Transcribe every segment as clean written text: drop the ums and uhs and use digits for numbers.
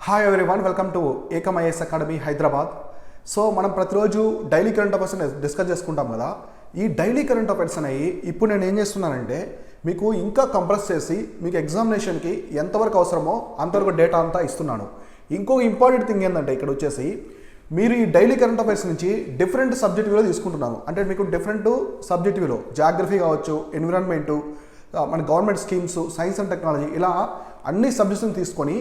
Hi everyone, welcome to Ekam IAS academy Hyderabad. So మనం ప్రతిరోజు daily current affairs discuss చేసుకుంటాం కదా. ఈ డైలీ కరెంట్ అఫైర్స్ అనేవి ఇప్పుడు నేను ఏం చేస్తున్నానంటే మీకు ఇంకా కంప్రెస్ చేసి మీకు ఎగ్జామినేషన్కి ఎంతవరకు అవసరమో అంతవరకు డేటా అంతా ఇస్తున్నాను. ఇంకొక ఇంపార్టెంట్ థింగ్ ఏంటంటే ఇక్కడ వచ్చేసి మీరు ఈ డైలీ కరెంట్ అఫైర్స్ నుంచి డిఫరెంట్ సబ్జెక్ట్ వ్యూలో తీసుకుంటున్నాను. అంటే మీకు డిఫరెంట్ సబ్జెక్ట్ వ్యూలో జాగ్రఫీ కావచ్చు, ఎన్విరాన్మెంటు, మన government schemes, science and technology, ఇలా అన్ని సబ్జెక్ట్స్ని తీసుకొని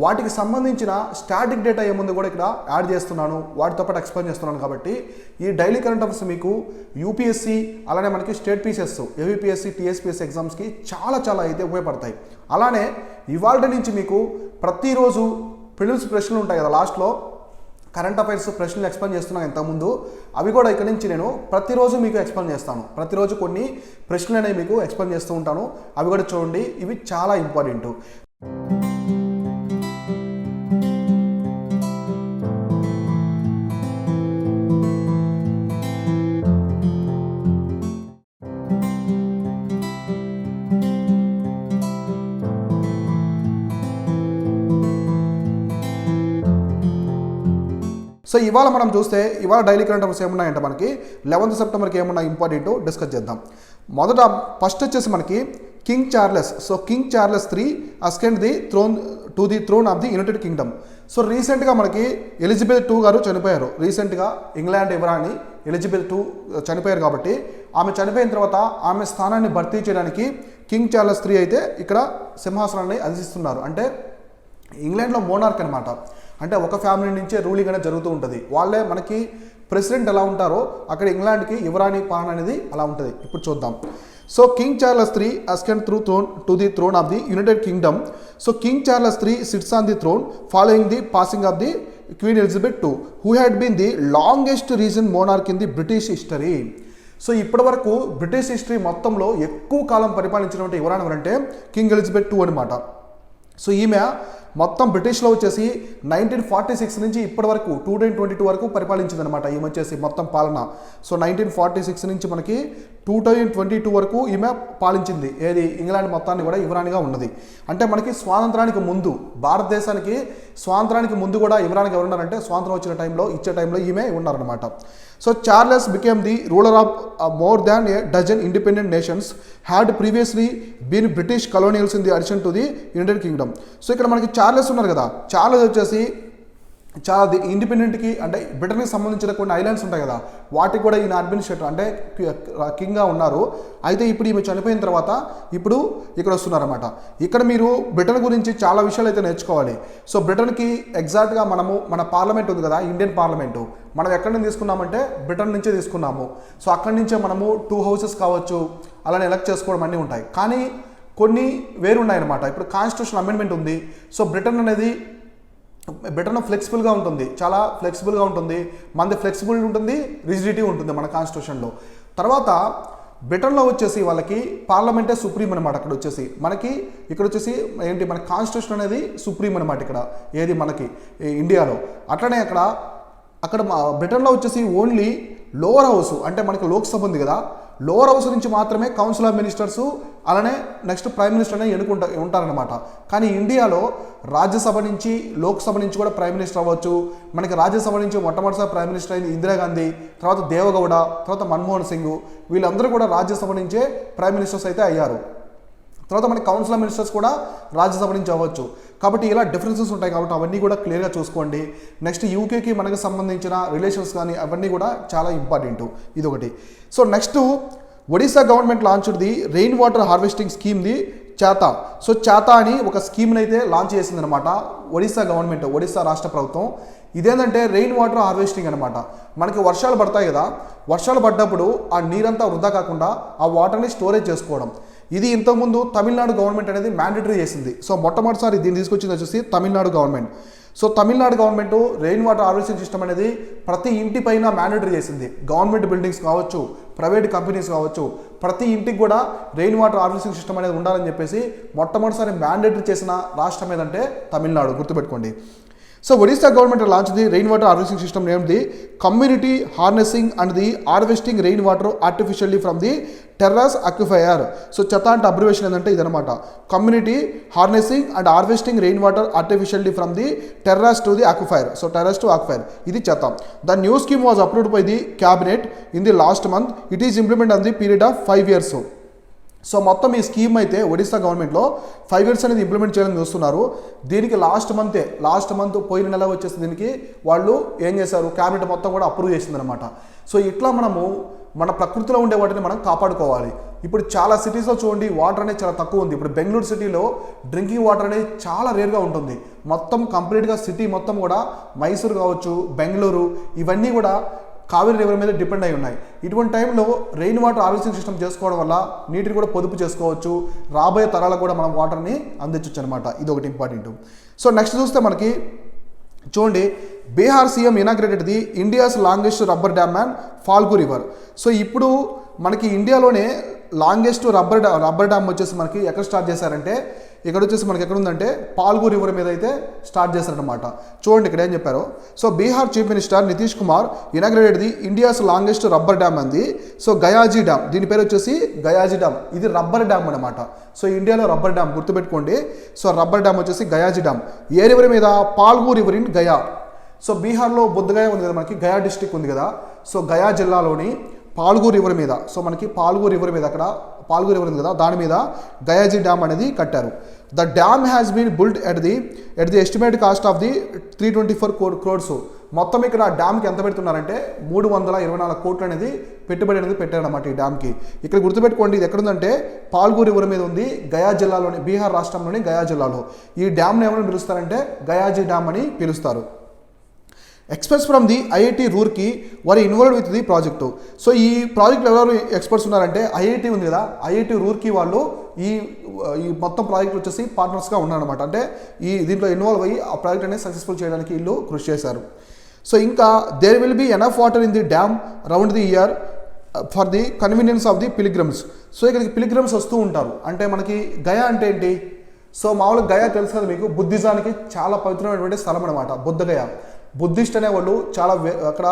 వాటికి సంబంధించిన స్టాటిక్ డేటా ఏముందో కూడా ఇక్కడ యాడ్ చేస్తున్నాను, వాటితో పాటు ఎక్స్ప్లెయిన్ చేస్తున్నాను. కాబట్టి ఈ డైలీ కరెంట్ అఫైర్స్ మీకు యూపీఎస్సీ అలానే మనకి స్టేట్ పీసెస్, ఏపీఎస్సీ, టీఎస్పీఎస్సీ ఎగ్జామ్స్కి చాలా అయితే ఉపయోగపడతాయి. అలానే ఇవాళ నుంచి మీకు ప్రతిరోజు ప్రిలిమ్స్ ప్రశ్నలు ఉంటాయి కదా, లాస్ట్లో కరెంట్ అఫైర్స్ ప్రశ్నలు ఎక్స్ప్లెయిన్ చేస్తున్నాను ఇంతకుముందు, అవి కూడా ఇక్కడ నుంచి నేను ప్రతిరోజు మీకు ఎక్స్ప్లెయిన్ చేస్తాను. ప్రతిరోజు కొన్ని ప్రశ్నలు అనేవి మీకు ఎక్స్ప్లెయిన్ చేస్తూ ఉంటాను. అవి కూడా చూడండి, ఇవి చాలా ఇంపార్టెంట్. సో ఇవాళ మనం చూస్తే ఇవాళ డైలీ కరెంట్ అఫైర్స్ ఏమున్నాయంటే మనకి 11th సెప్టెంబర్కి ఏమున్నా ఇంపార్టెంట్ డిస్కస్ చేద్దాం. ఫస్ట్ వచ్చేసి మనకి king Charles. So king Charles III ascend the throne of the United Kingdom. So రీసెంట్గా మనకి ఎలిజబెత్ II గారు చనిపోయారు. రీసెంట్గా ఇంగ్లాండ్ యువరాణి ఎలిజబెత్ II చనిపోయారు. కాబట్టి ఆమె చనిపోయిన తర్వాత ఆమె స్థానాన్ని భర్తీ చేయడానికి కింగ్ చార్లెస్ III అయితే ఇక్కడ సింహాసనాన్ని అధిష్టిస్తున్నారు. అంటే ఇంగ్లాండ్లో మోనార్క్ అనమాట. అంటే ఒక ఫ్యామిలీ నుంచే రూలింగ్ అనేది జరుగుతూ ఉంటుంది. వాళ్ళే మనకి ప్రెసిడెంట్ ఎలా ఉంటారో అక్కడ ఇంగ్లాండ్కి యువరాణి పాలన అనేది అలా ఉంటుంది. ఇప్పుడు చూద్దాం. So king Charles III ascended to the throne of the United Kingdom. So King Charles III sits on the throne following the passing of the Queen Elizabeth II, who had been the longest reigning monarch in the British history. So ఇప్పటి వరకు British history మొత్తంలో ఎక్కువ కాలం పరిపాలించినటువంటి యువరాణి ఎవరంటే king Elizabeth II అనమాట. So ఈమె మొత్తం బ్రిటిష్లో వచ్చేసి 1946 నుంచి ఇప్పటి వరకు 2022 వరకు పరిపాలించింది అనమాట. ఈమె వచ్చేసి మొత్తం పాలన. సో 1946 నుంచి మనకి 2022 వరకు ఈమె పాలించింది. ఏది ఇంగ్లాండ్ మొత్తాన్ని కూడా యువరాణిగా ఉన్నది. అంటే మనకి స్వాతంత్రానికి ముందు, భారతదేశానికి స్వాతంత్రానికి ముందు కూడా యువరాణిగా ఎవరున్నారంటే స్వాతంత్రం వచ్చిన టైంలో, ఇచ్చే టైంలో ఈమె ఉన్నారనమాట. So Charles became the ruler of more than a dozen independent nations had previously been British colonials in the addition to the United Kingdom. So ఇక్కడ మనకి చార్లెస్ ఉన్నారు కదా, చార్లెస్ వచ్చేసి చాలా ఇండిపెండెంట్కి అంటే బ్రిటన్కి సంబంధించిన కొన్ని ఐలాండ్స్ ఉంటాయి కదా, వాటికి కూడా ఈయన అడ్మినిస్ట్రేటర్ అంటే కింగ్గా ఉన్నారు. అయితే ఇప్పుడు ఈమె చనిపోయిన తర్వాత ఇప్పుడు ఇక్కడ వస్తున్నారన్నమాట. ఇక్కడ మీరు బ్రిటన్ గురించి చాలా విషయాలు అయితే నేర్చుకోవాలి. సో బ్రిటన్కి ఎగ్జాక్ట్గా మన పార్లమెంట్ ఉంది కదా, ఇండియన్ పార్లమెంటు, మనం ఎక్కడి నుంచి తీసుకున్నామంటే బ్రిటన్ నుంచే తీసుకున్నాము. సో అక్కడి నుంచే మనము 2 houses కావచ్చు అలానే ఎలక్ట్ చేసుకోవడం అన్నీ ఉంటాయి. కానీ కొన్ని వేరున్నాయన్నమాట. ఇప్పుడు కాన్స్టిట్యూషన్ అమెండ్మెంట్ ఉంది. సో బ్రిటన్ ఫ్లెక్సిబుల్గా ఉంటుంది, చాలా ఫ్లెక్సిబుల్గా ఉంటుంది. మనది ఫ్లెక్సిబుల్ ఉంటుంది, రిజిడిటీ ఉంటుంది మన కాన్స్టిట్యూషన్లో. తర్వాత బ్రిటన్లో వచ్చేసి వాళ్ళకి పార్లమెంటే సుప్రీం అనమాట. ఇక్కడ వచ్చేసి ఏంటి, మన కాన్స్టిట్యూషన్ అనేది సుప్రీం అనమాట ఇక్కడ, ఏది మనకి ఇండియాలో. అట్లనే అక్కడ బ్రిటన్లో వచ్చేసి ఓన్లీ లోవర్ హౌస్ అంటే మనకి లోక్సభ ఉంది కదా, లోవర్ హౌస్ నుంచి మాత్రమే కౌన్సిల్ ఆఫ్ మినిస్టర్సు అలానే నెక్స్ట్ ప్రైమ్ మినిస్టర్ అనేది ఉంటారనమాట. కానీ ఇండియాలో రాజ్యసభ నుంచి, లోక్సభ నుంచి కూడా ప్రైమ్ మినిస్టర్ అవ్వచ్చు. మనకి రాజ్యసభ నుంచి మొట్టమొదటిసారి ప్రైమ్ మినిస్టర్ అయింది ఇందిరాగాంధీ, తర్వాత దేవగౌడ, తర్వాత మన్మోహన్ సింగ్, వీళ్ళందరూ కూడా రాజ్యసభ నుంచే ప్రైమ్ మినిస్టర్స్ అయితే అయ్యారు. తర్వాత మనకి కౌన్సిల్ ఆఫ్ మినిస్టర్స్ కూడా రాజ్యసభ నుంచి అవ్వచ్చు. కాబట్టి ఇలా డిఫరెన్సెస్ ఉంటాయి. కాబట్టి అవన్నీ కూడా క్లియర్గా చూసుకోండి. నెక్స్ట్ యూకేకి మనకు సంబంధించిన రిలేషన్స్ కానీ అవన్నీ కూడా చాలా ఇంపార్టెంట్, ఇదొకటి. So next Odisha government launched the rain water harvesting scheme the Chhata. So Chhata అని ఒక స్కీమ్ని అయితే లాంచ్ చేసిందనమాట ఒడిశా గవర్నమెంట్, ఒడిశా రాష్ట్ర ప్రభుత్వం. ఇదేంటంటే రెయిన్ వాటర్ హార్వెస్టింగ్ అనమాట. మనకి వర్షాలు పడతాయి కదా, వర్షాలు పడ్డప్పుడు ఆ నీరంతా వృధా కాకుండా ఆ వాటర్ని స్టోరేజ్ చేసుకోవడం. ఇది ఇంతకుముందు తమిళనాడు గవర్నమెంట్ అనేది మ్యాండేటరీ చేసింది. సో మొట్టమొదటిసారి దీన్ని తీసుకొచ్చింది వచ్చేసి Tamil Nadu government. So Tamil Nadu government rain water harvesting system అనేది ప్రతి ఇంటి పైన మ్యాండేటరీ చేసింది. గవర్నమెంట్ బిల్డింగ్స్ కావచ్చు, ప్రైవేట్ కంపెనీస్ కావచ్చు, ప్రతి ఇంటికి కూడా రెయిన్ వాటర్ హార్వెస్టింగ్ సిస్టమ్ అనేది ఉండాలని చెప్పేసి మొట్టమొదటిసారి మ్యాండేటరీ చేసిన రాష్ట్రం ఏదంటే తమిళనాడు, గుర్తుపెట్టుకోండి. So Odisha government launched the rainwater harvesting system named the Community Harnessing and the Harvesting Rainwater Artificially from the Terrace Aquifer. So చెత్త అంటే అబ్రివేషన్ ఏంటంటే ఇదనమాట, community harnessing and harvesting rain water artificially from the terrace to the aquifer. So terrace to aquifer ఇది చెత్త. The new scheme was approved by the cabinet in the last month. It is implement on the period of 5 years. So మొత్తం ఈ scheme అయితే ఒడిశా గవర్నమెంట్లో 5 years అనేది implement చేయాలని చూస్తున్నారు. దీనికి లాస్ట్ మంత్ పోయిన నెల వచ్చేసి దీనికి వాళ్ళు ఏం చేశారు, క్యాబినెట్ మొత్తం కూడా అప్రూవ్ చేసిందనమాట. సో ఇట్లా మనము మన ప్రకృతిలో ఉండే వాటిని మనం కాపాడుకోవాలి. ఇప్పుడు చాలా సిటీస్లో చూడండి వాటర్ అనేది చాలా తక్కువ ఉంది. ఇప్పుడు బెంగళూరు సిటీలో డ్రింకింగ్ వాటర్ అనేది చాలా రేర్గా ఉంటుంది. మొత్తం కంప్లీట్గా సిటీ మొత్తం కూడా మైసూరు కావచ్చు, బెంగళూరు ఇవన్నీ కూడా కావేరీ రివర్ మీద డిపెండ్ అయి ఉన్నాయి. ఇటువంటి టైంలో రెయిన్ వాటర్ హార్వెస్టింగ్ సిస్టమ్ చేసుకోవడం వల్ల నీటిని కూడా పొదుపు చేసుకోవచ్చు, రాబోయే తరాలకు కూడా మనం వాటర్ని అందించవచ్చు అనమాట. ఇది ఒకటి ఇంపార్టెంట్. సో నెక్స్ట్ చూస్తే మనకి చూడండి, Bihar CM inaugurated the India's longest rubber dam and Phalgu river. So ఇప్పుడు మనకి ఇండియాలోనే లాంగెస్ట్ రబ్బర్ డ్యామ్ వచ్చేసి మనకి ఎక్కడ స్టార్ట్ చేశారంటే, ఇక్కడ వచ్చేసి మనకి ఎక్కడ ఉందంటే పాల్గు రివర్ మీద అయితే స్టార్ట్ చేశారనమాట. చూడండి ఇక్కడ ఏం చెప్పారు. So Bihar chief minister Nitish Kumar inaugurated the India's longest rubber dam అంది. సో గయాజీ డ్యామ్, దీని పేరు వచ్చేసి గయాజీ డ్యామ్. ఇది రబ్బర్ డ్యామ్ అనమాట. సో ఇండియాలో రబ్బర్ డ్యామ్ గుర్తుపెట్టుకోండి. సో రబ్బర్ డ్యామ్ వచ్చేసి గయాజీ డ్యామ్. ఏ రివర్ మీద? పాల్గు రివర్ ఇన్ గయా. సో బీహార్లో బుద్ధగయ ఉంది కదా, మనకి గయా డిస్ట్రిక్ట్ ఉంది కదా. సో గయా జిల్లాలోని పాల్గు రివర్ మీద, సో మనకి పాల్గు రివర్ మీద, అక్కడ పాల్గు రివర్ ఉంది కదా, దాని మీద గయాజీ డ్యామ్ అనేది కట్టారు. The dam has been build at the estimated cost of the 324 crores. మొత్తం ఇక్కడ డ్యామ్కి ఎంత పెడుతున్నారంటే 324 కోట్లు అనేది పెట్టుబడి అనేది పెట్టారన్నమాట ఈ డ్యామ్కి. ఇక్కడ గుర్తుపెట్టుకోండి, ఇది ఎక్కడుందంటే పాల్గు రివర్ మీద ఉంది, గయా జిల్లాలోని, బీహార్ రాష్ట్రంలోని గయా జిల్లాలో. ఈ డ్యామ్ని ఏమని పిలుస్తారంటే గయాజీ డ్యామ్ అని పిలుస్తారు. Experts from the IIT Roorkee were involve with the project. So ఈ ప్రాజెక్ట్లో ఎవరు ఎక్స్పర్ట్స్ ఉన్నారంటే ఐఐటి ఉంది కదా, ఐఐటి రూర్కీ వాళ్ళు ఈ మొత్తం ప్రాజెక్ట్ వచ్చేసి పార్ట్నర్స్గా ఉన్నారనమాట. అంటే దీంట్లో ఇన్వాల్వ్ అయ్యి ఆ ప్రాజెక్ట్ అనేది సక్సెస్ఫుల్ చేయడానికి వీళ్ళు కృషి చేశారు. సో ఇంకా there will be enough water in the dam round the year for the convenience of the pilgrims. So ఇక్కడికి పిలిగ్రమ్స్ వస్తూ ఉంటారు. అంటే మనకి గయా అంటే ఏంటి? సో మామూలుగా గయా తెలుసు కదా మీకు, బుద్ధిజానికి చాలా పవిత్రమైనటువంటి స్థలం అనమాట బుద్ధగయ. బుద్ధిస్ట్ అనేవాళ్ళు చాలా అక్కడ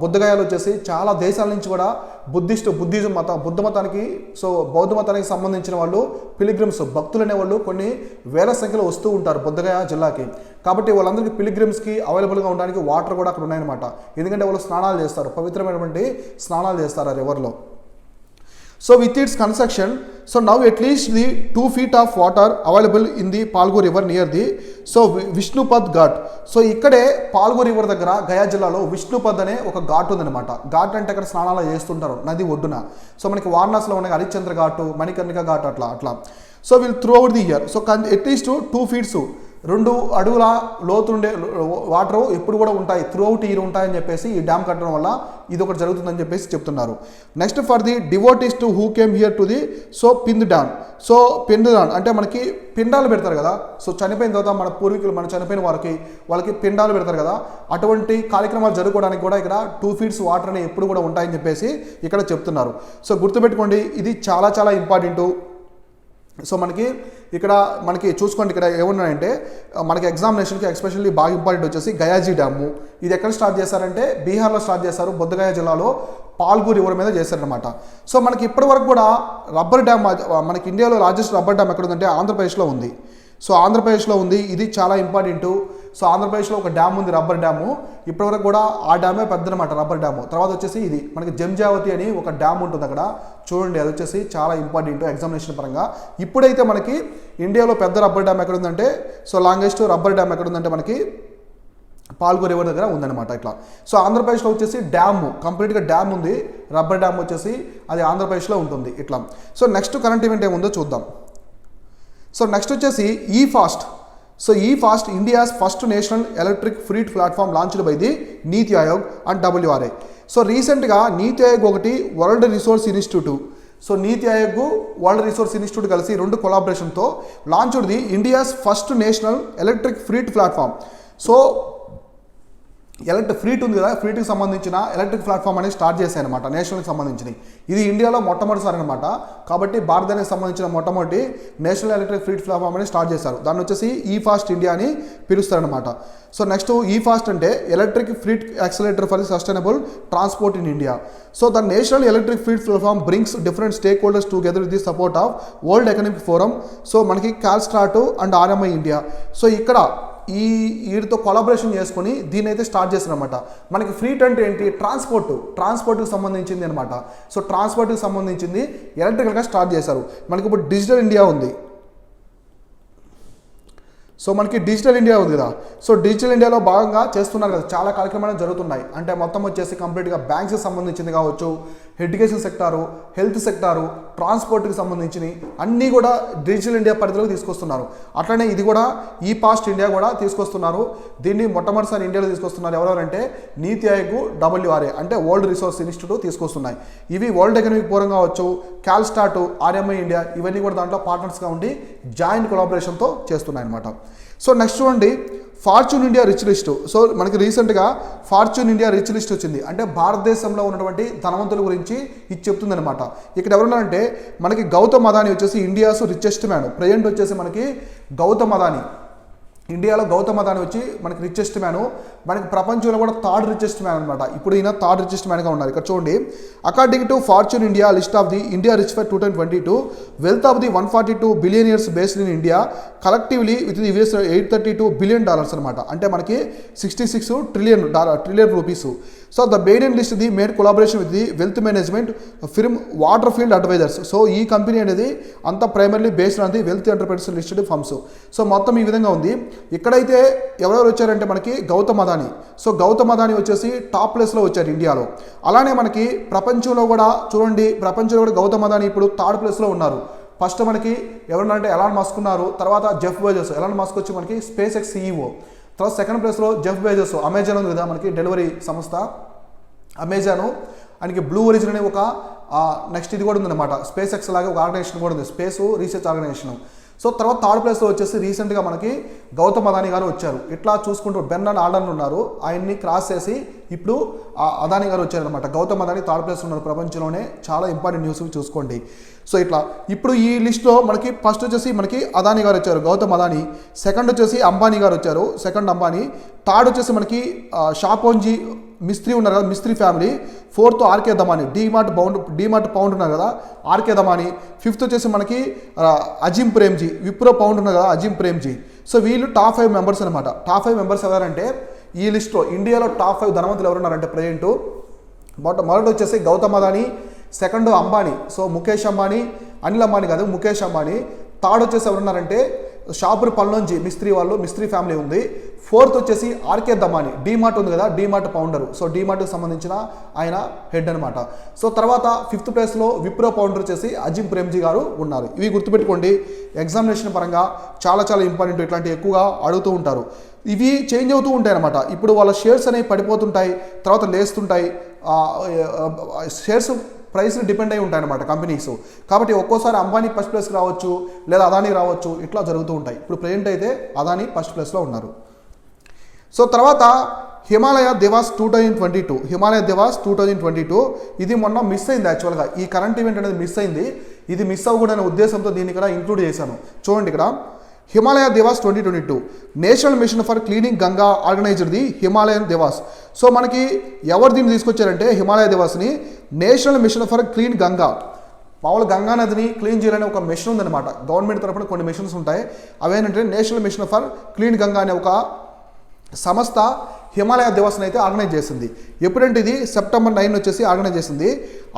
బుద్ధగయాలు వచ్చేసి చాలా దేశాల నుంచి కూడా బుద్ధ మతానికి, సో బౌద్ధ మతానికి సంబంధించిన వాళ్ళు పిలిగ్రిమ్స్, భక్తులు అనేవాళ్ళు కొన్ని వేల సంఖ్యలో వస్తూ ఉంటారు బుద్ధగయ జిల్లాకి. కాబట్టి వాళ్ళందరికీ పిలిగ్రిమ్స్కి అవైలబుల్గా ఉండడానికి వాటర్ కూడా అక్కడ ఉన్నాయన్నమాట. ఎందుకంటే వాళ్ళు స్నానాలు చేస్తారు, పవిత్రమైనటువంటి స్నానాలు చేస్తారు ఆ రివర్లో. So with its construction, so now at least the 2 feet of water available in the Palgu river near the Vishnupad Ghat. So ఇక్కడే పాల్గు రివర్ దగ్గర గయా జిల్లాలో విష్ణుపద్ అనే ఒక ఘాట్ ఉందన్నమాట. ఘాట్ అంటే అక్కడ స్నానాలు చేస్తుంటారు నది ఒడ్డున. సో మనకి వారణాసిలో ఉన్న హరిశ్చంద్ర ఘాటు, మణికర్ణిక ఘాట్ అట్లా. So will through out the year. So at least 2 feet 2 అడుగుల లోతుండే వాటర్ ఎప్పుడు కూడా ఉంటాయి, త్రూ అవుట్ ఇయర్ ఉంటాయని చెప్పేసి ఈ డ్యామ్ కట్టడం వల్ల ఇది ఒకటి జరుగుతుందని చెప్పేసి చెప్తున్నారు. Next for the devotees to who came here to the Pind dam. So Pind dam అంటే మనకి పిండాలు పెడతారు కదా. సో చనిపోయిన తర్వాత మన పూర్వీకులు, మన చనిపోయిన వాళ్ళకి పిండాలు పెడతారు కదా, అటువంటి కార్యక్రమాలు జరుపుకోవడానికి కూడా ఇక్కడ 2 feet వాటర్ అనేవి ఎప్పుడు కూడా ఉంటాయని చెప్పేసి ఇక్కడ చెప్తున్నారు. సో గుర్తుపెట్టుకోండి, ఇది చాలా చాలా ఇంపార్టెంట్. సో మనకి చూసుకోండి, ఇక్కడ ఏమున్నాయంటే మనకి ఎగ్జామినేషన్కి ఎస్పెషల్లీ బాగా ఇంపార్టెంట్ వచ్చేసి గయాజీ డ్యాము. ఇది ఎక్కడ స్టార్ట్ చేశారంటే బీహార్లో స్టార్ట్ చేశారు, బుద్ధగయ జిల్లాలో పాల్గు రివర్ మీద చేశారనమాట. సో మనకి ఇప్పటి వరకు కూడా రబ్బర్ డ్యామ్, మనకి ఇండియాలో లార్జెస్ట్ రబ్బర్ డ్యామ్ ఎక్కడ ఉందంటే ఆంధ్రప్రదేశ్లో ఉంది. సో ఆంధ్రప్రదేశ్లో ఉంది, ఇది చాలా ఇంపార్టెంట్. సో ఆంధ్రప్రదేశ్లో ఒక డ్యామ్ ఉంది, రబ్బర్ డ్యాము. ఇప్పటివరకు కూడా ఆ డ్యామే పెద్ద అనమాట, రబ్బర్ డ్యాము. తర్వాత వచ్చేసి ఇది మనకి జంజావతి అని ఒక డ్యామ్ ఉంటుంది అక్కడ, చూడండి అది వచ్చేసి చాలా ఇంపార్టెంట్ ఎగ్జామినేషన్ పరంగా. ఇప్పుడైతే మనకి ఇండియాలో పెద్ద రబ్బర్ డ్యామ్ ఎక్కడ ఉందంటే, సో లాంగెస్ట్ రబ్బర్ డ్యామ్ ఎక్కడ ఉందంటే మనకి పాల్గు రివర్ దగ్గర ఉందన్నమాట ఇట్లా. సో ఆంధ్రప్రదేశ్లో వచ్చేసి డ్యామ్, కంప్లీట్గా డ్యామ్ ఉంది, రబ్బర్ డ్యామ్ వచ్చేసి అది ఆంధ్రప్రదేశ్లో ఉంటుంది ఇట్లా. సో నెక్స్ట్ కరెంట్ ఈవెంట్ ఏముందో చూద్దాం. సో నెక్స్ట్ వచ్చేసి eFAST. So eFAST India's first national electric freight platform launched by the NITI Aayog and WRA. So రీసెంట్గా నీతి ఆయోగ్ ఒకటి, వరల్డ్ రిసోర్స్ ఇన్స్టిట్యూట్, సో నీతి ఆయోగ్ వరల్డ్ రిసోర్స్ ఇన్స్టిట్యూట్ కలిసి 2 కొలాబరేషన్తో launched the India's first national electric freight platform. So freight ఉంది కదా, ఫ్రీట్కి సంబంధించిన electric platform అనేది start చేశాయి అనమాట నేషనల్కి సంబంధించినవి. ఇది ఇండియాలో మొట్టమొదటిసారి అనమాట. కాబట్టి భారతదేశానికి సంబంధించిన మొట్టమొదటి నేషనల్ ఎలక్ట్రిక్ ఫ్రీట్ ప్లాట్ఫామ్ అనేది స్టార్ట్ చేశారు. దాన్ని వచ్చేసి ఈ ఫాస్ట్ ఇండియా అని పిలుస్తారనమాట. సో నెక్స్ట్ ఈ ఫాస్ట్ అంటే electric freight accelerator for the sustainable transport in India. So the national electric freight platform brings different stake holders together with the support of world economic forum. So మనకి కాల్స్టార్ట్ and RMI India. So ఇక్కడ వీటితో collaboration చేసుకొని దీన్ని అయితే start చేస్తారనమాట. మనకి freight అంటే ఏంటి, ట్రాన్స్పోర్ట్కి సంబంధించింది అనమాట. సో ట్రాన్స్పోర్ట్కి సంబంధించింది ఎలక్ట్రికల్గా స్టార్ట్ చేశారు. మనకి ఇప్పుడు డిజిటల్ ఇండియా ఉంది. సో మనకి డిజిటల్ ఇండియా ఉంది కదా, సో డిజిటల్ ఇండియాలో భాగంగా చేస్తున్నారు కదా, చాలా కార్యక్రమాలు జరుగుతున్నాయి. అంటే మొత్తం వచ్చేసి కంప్లీట్గా బ్యాంక్స్కి సంబంధించింది కావచ్చు, ఎడ్యుకేషన్ సెక్టారు, హెల్త్ సెక్టారు, ట్రాన్స్పోర్ట్కి సంబంధించినవి అన్నీ కూడా డిజిటల్ ఇండియా పరిధిలోకి తీసుకొస్తున్నారు. అట్లనే ఇది కూడా ఈ ఫాస్ట్ ఇండియా కూడా తీసుకొస్తున్నారు. దీన్ని మొట్టమొదటిసారి ఇండియాలో తీసుకొస్తున్నారు ఎవరెవరంటే నీతి ఆయోగ్, WRA అంటే వరల్డ్ రిసోర్స్ ఇన్స్టిట్యూట్ తీసుకొస్తున్నాయి. ఇవి వరల్డ్ ఎకనామిక్ ఫోరం కావచ్చు, కాల్స్టార్ట్, ఆర్ఎంఐ ఇండియా ఇవన్నీ కూడా దాంట్లో పార్ట్నర్స్గా ఉండి జాయింట్ కొలాబరేషన్తో చేస్తున్నాయి అనమాట. సో నెక్స్ట్ చూడండి, fortune India rich list. So మనకి రీసెంట్గా ఫార్చ్యూన్ ఇండియా రిచ్ లిస్ట్ వచ్చింది. అంటే భారతదేశంలో ఉన్నటువంటి ధనవంతుల గురించి ఇది చెప్తుందనమాట. ఇక్కడ ఎవరున్నారంటే మనకి గౌతమ్ అదానీ వచ్చేసి ఇండియాస్ రిచెస్ట్ మ్యాన్. ప్రజెంట్ వచ్చేసి మనకి గౌతమ్ అదానీ, ఇండియాలో గౌతమ్ అదానీ వచ్చి మనకి రిచెస్ట్ మ్యాను. మనకి ప్రపంచంలో కూడా థర్డ్ రిచెస్ట్ మ్యాన్ అనమాట. ఇప్పుడు ఈయన థర్డ్ రిచెస్ట్ మ్యాన్గా ఉన్నారు. ఇక్కడ చూడండి, according to Fortune India list of the India rich for 2022 wealth of the 142 billionaires based in India collectively with the US $832 billion అనమాట. అంటే మనకి 66 trillion rupees. So the main list the made collaboration with the wealth management firm Waterfield advisors. So ఈ company అనేది అంతా primarily based on the wealth enterprises listed firms. So మొత్తం ఈ విధంగా ఉంది. ఇక్కడైతే ఎవరెవరు వచ్చారంటే మనకి గౌతమ్ అదానీ. సో గౌతమ్ అదానీ వచ్చేసి టాప్ ప్లేస్లో వచ్చారు ఇండియాలో. అలానే మనకి ప్రపంచంలో కూడా చూడండి, ప్రపంచంలో కూడా గౌతమ్ అదానీ ఇప్పుడు థర్డ్ ప్లేస్లో ఉన్నారు. ఫస్ట్ మనకి ఎవరన్నా ఎలాన్ మస్క్ ఉన్నారు, తర్వాత జెఫ్ బెజోస్. ఎలాన్ మస్క్ వచ్చి మనకి స్పేస్ ఎక్స్ CEO. తర్వాత సెకండ్ ప్లేస్లో జెఫ్ బెజోస్, అమెజాన్ ఉంది కదా మనకి డెలివరీ సంస్థ అమెజాను. ఆయనకి బ్లూ ఒరిజిన్ అనే ఒక నెక్స్ట్ ఇది కూడా ఉందన్నమాట, స్పేస్ ఎక్స్ లాగా ఒక ఆర్గనైజేషన్ కూడా ఉంది, స్పేస్ రీసెర్చ్ ఆర్గనైజేషన్. సో తర్వాత థర్డ్ ప్లేస్లో వచ్చేసి రీసెంట్గా మనకి గౌతమ్ అదానీ గారు వచ్చారు. ఇట్లా చూసుకుంటూ బెన్ అండ్ ఆల్డన్ ఉన్నారు, ఆయన్ని క్రాస్ చేసి ఇప్పుడు అదానీ గారు వచ్చారనమాట. గౌతమ్ అదానీ థర్డ్ ప్లేస్లో ఉన్నారు ప్రపంచంలోనే. చాలా ఇంపార్టెంట్ న్యూస్ చూసుకోండి. సో ఇట్లా ఇప్పుడు ఈ లిస్ట్లో మనకి ఫస్ట్ వచ్చేసి మనకి అదానీ గారు వచ్చారు, గౌతమ్ అదానీ. సెకండ్ వచ్చేసి అంబానీ గారు వచ్చారు, సెకండ్ అంబానీ. థర్డ్ వచ్చేసి మనకి షాపోంజీ మిస్త్రీ ఉన్నారు కదా, Mistry family. Fourth RK Damani, DMart పౌండ్ ఉన్నారు కదా, ఆర్కే దమానీ. ఫిఫ్త్ వచ్చేసి మనకి అజిమ్ ప్రేమ్జీ, విప్రో పౌండ్ ఉన్నారు కదా, అజిమ్ ప్రేమ్జీ. సో వీళ్ళు టాప్ 5 మెంబర్స్ అనమాట. టాప్ 5 మెంబర్స్ ఎవరంటే ఈ లిస్ట్లో ఇండియాలో టాప్ 5 ధనవంతులు ఎవరున్నారంటే ప్రజెంట్ మొదటి వచ్చేసి గౌతమ్ అదానీ, సెకండ్ అంబానీ. సో ముఖేష్ అంబానీ, అనిల్ అంబానీ కాదు, ముఖేష్ అంబానీ. థర్డ్ వచ్చేసి ఎవరున్నారంటే షాపూర్ పల్లోంజీ మిస్త్రీ ఫ్యామిలీ ఉంది. ఫోర్త్ వచ్చేసి ఆర్కే దమానీ, డీమార్ట్ ఉంది కదా, డీమార్ట్ ఫౌండరు. సో డీమార్ట్కి సంబంధించిన ఆయన హెడ్ అనమాట. సో తర్వాత ఫిఫ్త్ ప్లేస్లో విప్రో ఫౌండర్ వచ్చేసి అజిమ్ ప్రేమ్జీ గారు ఉన్నారు. ఇవి గుర్తుపెట్టుకోండి, ఎగ్జామినేషన్ పరంగా చాలా చాలా ఇంపార్టెంట్. ఇట్లాంటివి ఎక్కువగా అడుగుతూ ఉంటారు. ఇవి చేంజ్ అవుతూ ఉంటాయి అనమాట. ఇప్పుడు వాళ్ళ షేర్స్ అనేవి పడిపోతుంటాయి, తర్వాత లేస్తుంటాయి. షేర్స్ ప్రైస్ డిపెండ్ అయి ఉంటాయి అనమాట కంపెనీస్. కాబట్టి ఒక్కోసారి అంబానీ ఫస్ట్ ప్లేస్కి రావచ్చు, లేదా అదానీ రావచ్చు, ఇట్లా జరుగుతూ ఉంటాయి. ఇప్పుడు ప్రజెంట్ అయితే అదానీ ఫస్ట్ ప్లేస్లో ఉన్నారు. సో తర్వాత హిమాలయ దివాస్ 2022 ఇది మొన్న మిస్ అయింది. యాక్చువల్గా ఈ కరెంట్ ఈవెంట్ అనేది మిస్ అయింది. ఇది మిస్ అవ్వకూడదనే ఉద్దేశంతో దీన్ని ఇక్కడ ఇంక్లూడ్ చేశాను. చూడండి ఇక్కడ Himalaya Diwas 2022 national mission for cleaning Ganga organise the Himalayan Diwas. So మనకి ఎవరు దీన్ని తీసుకొచ్చారంటే హిమాలయ దివాస్ని national mission for clean Ganga. మామూలు గంగా నదిని క్లీన్ చేయాలనే ఒక మిషన్ ఉందన్నమాట. గవర్నమెంట్ తరఫున కొన్ని మిషన్స్ ఉంటాయి. అవేంటంటే national mission for clean Ganga అనే ఒక సంస్థ హిమాలయ దివాస్ని అయితే ఆర్గనైజ్ చేసింది. ఎప్పుడంటే ఇది September 9 వచ్చేసి ఆర్గనైజ్ చేసింది.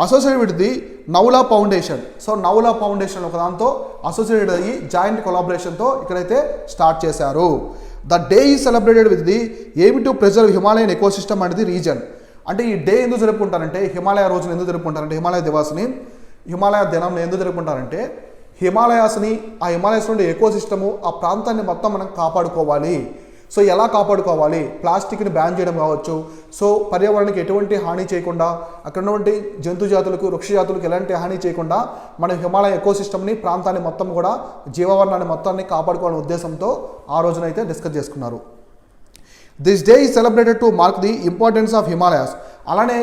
Associated with the Naula foundation. So Naula foundation ఒక దాంతో అసోసియేటెడ్ అయ్యి జాయింట్ కొలాబరేషన్తో ఇక్కడైతే స్టార్ట్ చేశారు. The day is celebrated with the aim to preserve Himalayan ecosystem and the region. అంటే ఈ డే ఎందుకు జరుపుకుంటారంటే, హిమాలయ రోజున ఎందుకు జరుపుకుంటారంటే, హిమాలయ దివాస్ని, హిమాలయ దినం ఎందుకు జరుపుకుంటారంటే, హిమాలయాస్ని, ఆ హిమాలయాస్ నుండి ఎకోసిస్టము, ఆ ప్రాంతాన్ని మొత్తం మనం కాపాడుకోవాలి. సో ఎలా కాపాడుకోవాలి, ప్లాస్టిక్ని బ్యాన్ చేయడం కావచ్చు. సో పర్యావరణానికి ఎటువంటి హాని చేయకుండా, అక్కడ ఉన్నటువంటి జంతు జాతులకు, వృక్ష జాతులకు ఎలాంటి హాని చేయకుండా మనం హిమాలయ ఎకోసిస్టమ్ని, ప్రాంతాన్ని మొత్తం కూడా, జీవవర్ణాన్ని మొత్తాన్ని కాపాడుకోవాలనే ఉద్దేశంతో ఆ రోజునైతే డిస్కస్ చేసుకున్నారు. This day is celebrated to mark the importance of Himalayas. అలానే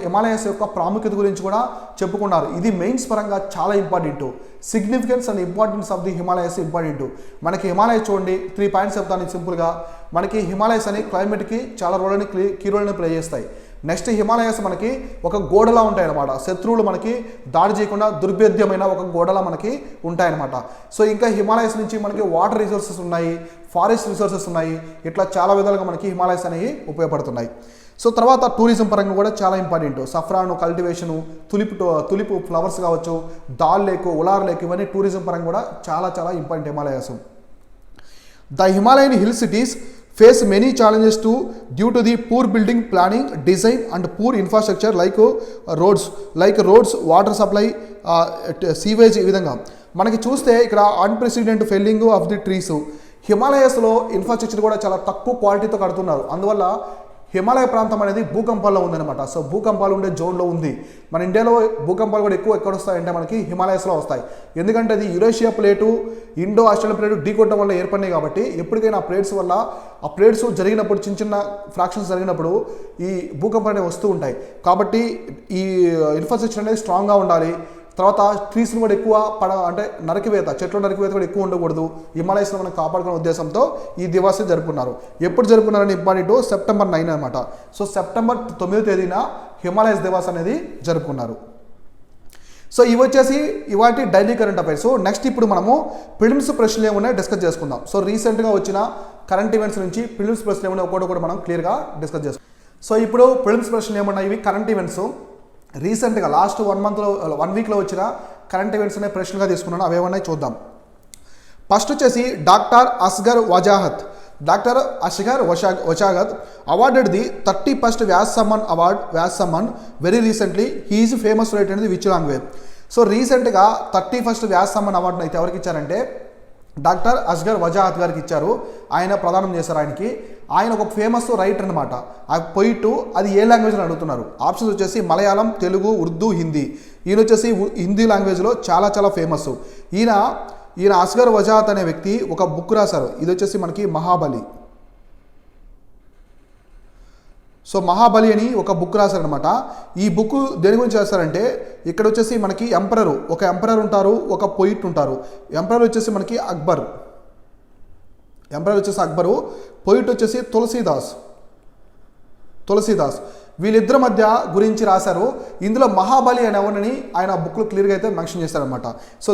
హిమాలయాస్ యొక్క ప్రాముఖ్యత గురించి కూడా చెప్పుకున్నారు. ఇది మెయిన్స్ పరంగా చాలా important. Significance and importance of the Himalayas important. మనకి హిమాలయస్ చూడండి 3 పాయింట్స్ చెప్తాను సింపుల్గా. మనకి హిమాలయస్ అని క్లైమేట్కి చాలా కీ రోల్ని ప్లే చేస్తాయి. నెక్స్ట్ హిమాలయాస్ మనకి ఒక గోడలా ఉంటాయన్నమాట. శత్రువులు మనకి దాడి చేయకుండా దుర్భేద్యమైన ఒక గోడలా మనకి ఉంటాయన్నమాట. సో ఇంకా హిమాలయాస్ నుంచి మనకి వాటర్ రిసోర్సెస్ ఉన్నాయి, ఫారెస్ట్ రిసోర్సెస్ ఉన్నాయి. ఇట్లా చాలా విధాలుగా మనకి హిమాలయాస్ అనేవి ఉపయోగపడుతున్నాయి. సో తర్వాత టూరిజం పరంగా కూడా చాలా ఇంపార్టెంట్. సఫ్రాను కల్టివేషను, తులిప్ ఫ్లవర్స్ కావచ్చు, దాల్ లేక్, ఉలార్ లేక్, ఇవన్నీ టూరిజం పరంగా కూడా చాలా చాలా important Himalayas. The Himalayan hill cities face many challenges due to the poor building planning, design and poor infrastructure like roads, water supply, sewage. ఈ విధంగా మనకి చూస్తే ఇక్కడ unprecedent felling of the trees. హిమాలయస్లో ఇన్ఫ్రాస్ట్రక్చర్ కూడా చాలా తక్కువ క్వాలిటీతో కడుతున్నారు. అందువల్ల హిమాలయ ప్రాంతం అనేది భూకంపాల్లో ఉందన్నమాట. సో భూకంపాలు ఉండే జోన్లో ఉంది. మన ఇండియాలో భూకంపాలు కూడా ఎక్కువ ఎక్కడ వస్తాయంటే మనకి హిమాలయాస్లో వస్తాయి. ఎందుకంటే అది Eurasia plate, Indo Australia plate ఢీకొట్టడం వల్ల ఏర్పడినాయి కాబట్టి ఎప్పటికైనా ఆ ప్లేట్స్ జరిగినప్పుడు చిన్న ఫ్రాక్షన్స్ జరిగినప్పుడు ఈ భూకంపాలు అనేవి వస్తూ ఉంటాయి. కాబట్టి ఈ ఇన్ఫ్రాస్ట్రక్చర్ అనేది స్ట్రాంగ్గా ఉండాలి. తర్వాత ట్రీస్ని కూడా ఎక్కువ చెట్ల నరికివేత కూడా ఎక్కువ ఉండకూడదు. హిమాలయస్లో మనం కాపాడుకునే ఉద్దేశంతో ఈ దివాస్ జరుపుకున్నారు. ఎప్పుడు జరుపుకున్నారని ఇంపార్టెంట్, సెప్టెంబర్ 9 అనమాట. సో సెప్టెంబర్ 9వ తేదీన హిమాలయస్ దివాస్ అనేది జరుపుకున్నారు. సో ఇవి వచ్చేసి ఇవాటి డైలీ కరెంట్ అఫైర్స్. నెక్స్ట్ ఇప్పుడు మనము ప్రిలిమ్స్ ప్రశ్నలు ఏమున్నాయో డిస్కస్ చేసుకుందాం. సో రీసెంట్గా వచ్చిన కరెంట్ ఈవెంట్స్ నుంచి ప్రిలిమ్స్ ప్రశ్నలు ఏమున్నాయో ఒకటి మనం క్లియర్గా డిస్కస్ చేసుకుందాం. సో ఇప్పుడు ప్రిలిమ్స్ ప్రశ్నలు ఏమున్నాయి, ఇవి కరెంట్ ఈవెంట్స్. రీసెంట్గా లాస్ట్ 1 వీక్లో వచ్చిన కరెంట్ ఈవెంట్స్ అనే ప్రశ్నగా తీసుకున్నాను. అవి ఏమన్నాయి చూద్దాం. ఫస్ట్ వచ్చేసి doctor Asghar Wajahat awarded the 31st Vyas Samman very recently. He is famous for it in which language? So రీసెంట్గా 31st వ్యాస్ సమ్మాన్ అవార్డును అయితే ఎవరికి ఇచ్చారంటే డాక్టర్ అస్గర్ వజాహత్ గారికి ఇచ్చారు. ఆయన ప్రదానం చేశారు. ఆయన ఒక ఫేమస్ రైటర్ అనమాట. ఆ పొయిట్ అది ఏ లాంగ్వేజ్లో అడుగుతున్నారు. ఆప్షన్స్ వచ్చేసి మలయాళం, తెలుగు, ఉర్దూ, హిందీ. ఈయన వచ్చేసి హిందీ లాంగ్వేజ్లో చాలా చాలా ఫేమస్. ఈయన అస్గర్ వజాహత్ అనే వ్యక్తి ఒక బుక్ రాశారు. ఇది వచ్చేసి మనకి మహాబలి. సో మహాబలి అని ఒక బుక్ రాశారనమాట. ఈ బుక్ దేని గురించి చేస్తారంటే ఇక్కడ వచ్చేసి మనకి ఒక ఎంపరర్ ఉంటారు, ఒక పొయిట్ ఉంటారు. ఎంపరర్ వచ్చేసి మనకి అక్బరు, పొయిట్ వచ్చేసి తులసీదాస్. వీళ్ళిద్దరి మధ్య గురించి రాశారు. ఇందులో మహాబలి అనే ఎవరిని ఆయన బుక్లో క్లియర్గా అయితే మెన్షన్ చేశారనమాట. సో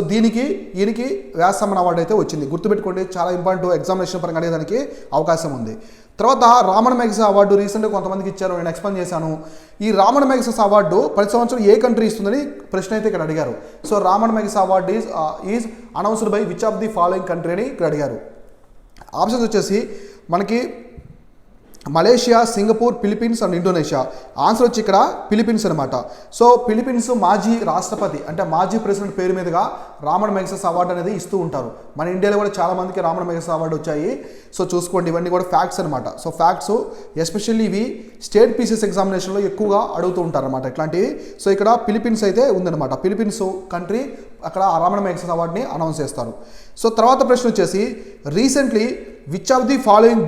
ఈయనకి వ్యాస్ సమ్మాన్ అవార్డు అయితే వచ్చింది. గుర్తుపెట్టుకోండి, చాలా ఇంపార్టెంట్, ఎగ్జామినేషన్ పరంగా అడగడానికి అవకాశం ఉంది. తర్వాత రామన్ మ్యాగ్సెసే అవార్డు రీసెంట్గా కొంతమందికి ఇచ్చారు, నేను ఎక్స్ప్లెయిన్ చేశాను. ఈ రామన్ మ్యాగ్సెసే అవార్డు ప్రతి సంవత్సరం ఏ కంట్రీ ఇస్తుందని ప్రశ్న అయితే ఇక్కడ అడిగారు. So Ramon Magsaysay award is announced by which of the following country అని ఇక్కడ అడిగారు. ఆప్షన్స్ వచ్చేసి మనకి Malaysia, Singapore, Philippines and Indonesia. Answer వచ్చి ఇక్కడ ఫిలిప్పీన్స్ అనమాట. సో ఫిలిప్పీన్స్ మాజీ రాష్ట్రపతి అంటే మాజీ ప్రెసిడెంట్ పేరు మీదుగా రామన్ మ్యాగ్సెసే అవార్డు అనేది ఇస్తూ ఉంటారు. మన ఇండియాలో కూడా చాలా మందికి రామన్ మ్యాగ్సెసే అవార్డు వచ్చాయి. సో చూసుకోండి, ఇవన్నీ కూడా ఫ్యాక్ట్స్ అనమాట. సో ఫ్యాక్ట్స్ ఎస్పెషల్లీ ఇవి స్టేట్ పీసెస్ ఎగ్జామినేషన్లో ఎక్కువగా అడుగుతూ ఉంటారు అనమాట ఇట్లాంటివి. సో ఇక్కడ ఫిలిప్పీన్స్ అయితే ఉందన్నమాట. ఫిలిప్పీన్స్ కంట్రీ అక్కడ రామన్ మ్యాగ్సెసే అవార్డుని అనౌన్స్ చేస్తారు. సో తర్వాత ప్రశ్న వచ్చేసి recently which of the following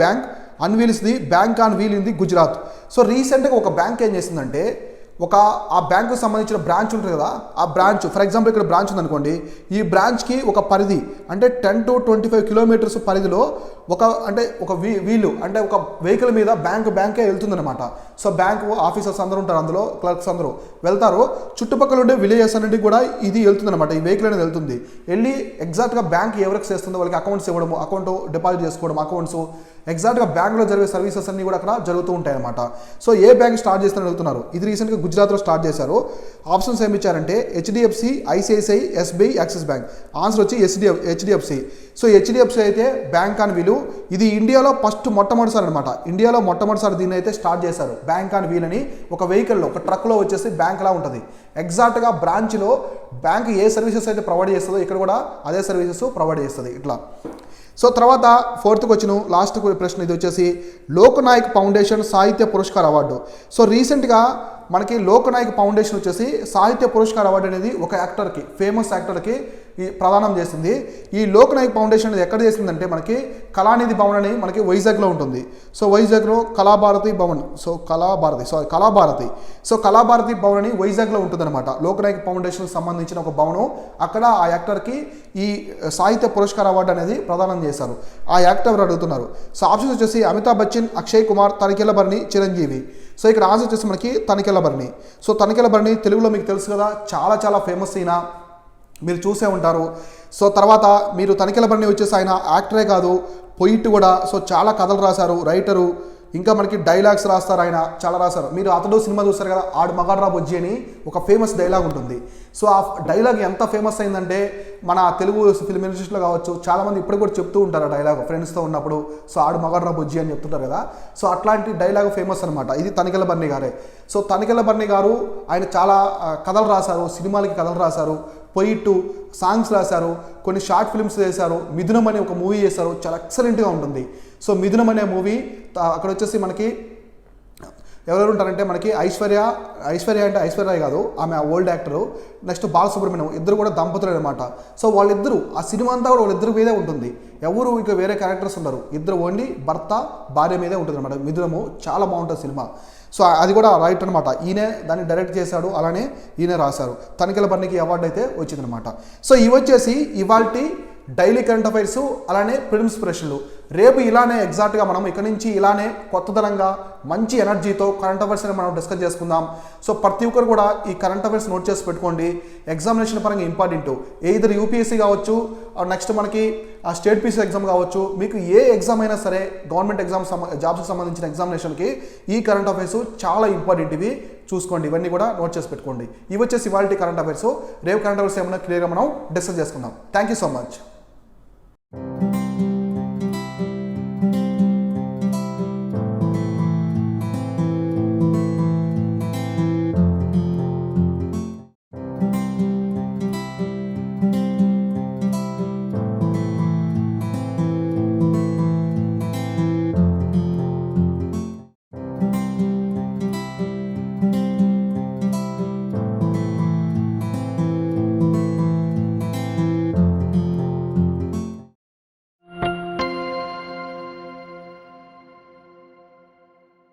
bank unveils the bank on wheel in the Gujarat. So రీసెంట్గా ఒక బ్యాంక్ ఏం చేసిందంటే ఆ బ్యాంకు సంబంధించిన బ్రాంచ్ ఉంటుంది కదా, ఆ బ్రాంచ్ ఫర్ ఎగ్జాంపుల్ ఇక్కడ బ్రాంచ్ ఉందనుకోండి, ఈ బ్రాంచ్కి ఒక పరిధి అంటే 10 to 25 కిలోమీటర్స్ పరిధిలో ఒక వీలు అంటే ఒక వెహికల్ మీద బ్యాంకే వెళ్తుందన్నమాట. సో బ్యాంకు ఆఫీసర్స్ అందరూ ఉంటారు, అందులో క్లర్క్స్ అందరూ వెళ్తారు. చుట్టుపక్కల ఉండే విలేజెస్ అన్నింటికి కూడా ఇది వెళ్తుందన్నమాట. ఈ వెహికల్ అనేది వెళ్ళి ఎగ్జాక్ట్గా బ్యాంక్ ఎవరికి చేస్తుందో వాళ్ళకి అకౌంట్స్ ఇవ్వడము, అకౌంట్ డిపాజిట్ చేసుకోవడం, అకౌంట్స్ ఎగ్జాక్ట్గా బ్యాంక్లో జరిగే సర్వీసెస్ అన్నీ కూడా అక్కడ జరుగుతూ ఉంటాయి అన్నమాట. సో ఏ బ్యాంక్ స్టార్ట్ చేస్తారని అడుగుతున్నారు. ఇది రీసెంట్గా గుజరాత్లో స్టార్ట్ చేశారు. ఆప్షన్స్ ఏమి ఇచ్చారంటే HDFC, ICICI, SBI, axis bank. Answer వచ్చి హెచ్డిఎఫ్సి. సో హెచ్డిఎఫ్సి అయితే బ్యాంక్ ఆన్ వీలు. ఇది ఇండియాలో మొట్టమొదటిసారి అనమాట. ఇండియాలో మొట్టమొదటిసారి దీన్ని అయితే స్టార్ట్ చేశారు. బ్యాంక్ ఆన్ వీల్ అని ఒక వెహికల్లో ఒక ట్రక్లో వచ్చేసి బ్యాంక్లా ఉంటుంది. ఎగ్జాక్ట్గా బ్రాంచ్లో బ్యాంక్ ఏ సర్వీసెస్ అయితే ప్రొవైడ్ చేస్తుందో ఇక్కడ కూడా అదే సర్వీసెస్ ప్రొవైడ్ చేస్తుంది ఇట్లా. సో తర్వాత 4th క్వశ్చన్ లాస్ట్ ప్రశ్న. ఇది వచ్చేసి లోక్ నాయక్ ఫౌండేషన్ సాహిత్య పురస్కార్ అవార్డు. సో రీసెంట్గా మనకి లోకనాయక్ ఫౌండేషన్ వచ్చేసి సాహిత్య పురస్కార్ అవార్డు అనేది ఒక యాక్టర్కి, ఫేమస్ యాక్టర్కి ఈ ప్రదానం చేసింది. ఈ లోకనాయక్ ఫౌండేషన్ అనేది ఎక్కడ చేసిందంటే మనకి కళానిధి భవన్ అని మనకి వైజాగ్లో ఉంటుంది. సో వైజాగ్లో కళాభారతి భవన్, కళాభారతి భవన్ అని వైజాగ్లో ఉంటుందన్నమాట. లోకనాయక్ ఫౌండేషన్కి సంబంధించిన ఒక భవనం. అక్కడ ఆ యాక్టర్కి ఈ సాహిత్య పురస్కార్ అవార్డు అనేది ప్రదానం చేశారు. ఆ యాక్టర్ ఎవరు అడుగుతున్నారు. సో ఆప్షన్స్ వచ్చేసి అమితాబ్ బచ్చన్, అక్షయ్ కుమార్, తనికెళ్ళ భరణి, చిరంజీవి. సో ఇక్కడ ఆన్సర్ వచ్చేసి మనకి తనికెళ్ళ భరణి. సో తనికెళ్ళ భరణి తెలుగులో మీకు తెలుసు కదా, చాలా ఫేమస్ అయిన, మీరు చూసే ఉంటారు. సో తర్వాత మీరు తనికెళ్ళ భరణి వచ్చేసి ఆయన యాక్టరే కాదు, పొయిట్ కూడా. సో చాలా కథలు రాశారు, రైటరు, ఇంకా మనకి డైలాగ్స్ రాస్తారు, ఆయన చాలా రాశారు. మీరు అతడు సినిమా చూస్తారు కదా, ఆడు మగాడ్రా బొజ్జి అని ఒక ఫేమస్ డైలాగ్ ఉంటుంది. సో ఆ డైలాగ్ ఎంత ఫేమస్ అయిందంటే మన తెలుగు ఫిల్మ్ ఇండస్ట్రీలో కావచ్చు, చాలామంది ఇప్పుడు కూడా చెప్తూ ఉంటారు ఆ డైలాగ్ ఫ్రెండ్స్తో ఉన్నప్పుడు. సో ఆడు మగాడ్రా బొజ్జి అని చెప్తుంటారు కదా. సో అట్లాంటి డైలాగ్ ఫేమస్ అనమాట. ఇది తనికెళ్ళ భరణి గారే. సో తనికెళ్ళ భరణి గారు ఆయన చాలా కథలు రాశారు, సినిమాలకి కథలు రాశారు, పొయిట్, సాంగ్స్ రాశారు, కొన్ని షార్ట్ ఫిల్మ్స్ చేశారు. మిథునం అనే ఒక మూవీ చేశారు, చాలా ఎక్సలెంట్గా ఉంటుంది. సో మిథునం అనే మూవీ అక్కడ వచ్చేసి మనకి ఎవరెవరు ఉంటారంటే మనకి ఐశ్వర్య అంటే ఐశ్వర్య కాదు, ఆమె ఓల్డ్ యాక్టరు. నెక్స్ట్ బాలసుబ్రహ్మణ్యం, ఇద్దరు కూడా దంపతులు అనమాట. సో వాళ్ళిద్దరూ ఆ సినిమా అంతా కూడా వాళ్ళిద్దరు మీదే ఉంటుంది. ఎవరు ఇక వేరే క్యారెక్టర్స్ ఉండరు, ఇద్దరు ఓన్లీ భర్త భార్య మీదే ఉంటుంది అనమాట. మిథునము చాలా బాగుంటుంది సినిమా. సో అది కూడా రైట్ అనమాట. ఈయనే దాన్ని డైరెక్ట్ చేశాడు, అలానే ఈయనే రాశారు. తనికెళ్ళ భరణికి అవార్డు అయితే వచ్చిందనమాట. సో ఇవి వచ్చేసి ఇవాల్టి డైలీ కరెంట్ అఫైర్స్, అలానే ఫిల్మ్స్ ప్రశ్నలు. రేపు ఇలానే ఎగ్జాక్ట్గా మనం ఇక్కడ నుంచి ఇలానే కొత్తదనంగా మంచి ఎనర్జీతో కరెంట్ అఫైర్స్ అని మనం డిస్కస్ చేసుకుందాం. సో ప్రతి ఒక్కరు కూడా ఈ కరెంట్ అఫైర్స్ నోట్ చేసి పెట్టుకోండి. ఎగ్జామినేషన్ పరంగా ఇంపార్టెంట్. ఎయిదర్ యూపీఎస్సీ కావచ్చు, నెక్స్ట్ మనకి స్టేట్ పీసీ ఎగ్జామ్ కావచ్చు, మీకు ఏ ఎగ్జామ్ అయినా సరే, గవర్నమెంట్ ఎగ్జామ్ జాబ్స్కి సంబంధించిన ఎగ్జామినేషన్కి ఈ కరెంట్ అఫైర్స్ చాలా ఇంపార్టెంట్. ఇవి చూసుకోండి, ఇవన్నీ కూడా నోట్ చేసి పెట్టుకోండి. ఇవి వచ్చేసి ఇవాల్టి కరెంట్ అఫైర్స్. రేపు కరెంట్ అఫైర్స్ ఏమైనా క్లియర్గా మనం డిస్కస్ చేసుకుందాం. Thank you so much.